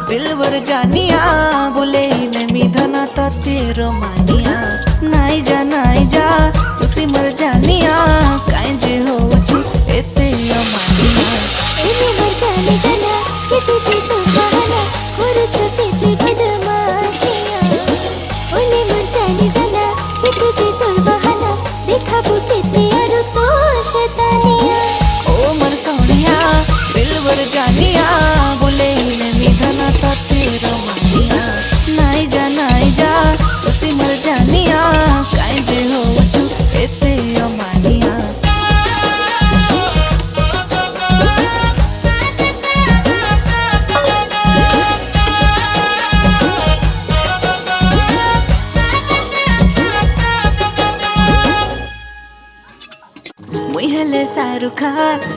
दिलवर जानिया बोले मैं मिधना तो तेरो मानिया नाई जा तुसी मर जानिया काई जे हो छु एते मानिया एने मर जाने जाना कि तुझे तो बहाना और छते ते बदमाशियां ओने मर जाने जाना कि तुझे तो बहाना देखा बुके ते यारो तो शैतानिया ओ मर सोनिया दिलवर जानिया बोले मैं मिधना तो तेरो मानिया नाई जा तुसी मर जानिया काई जे हो छु एते मानिया मुई हेले शाहरुख खान।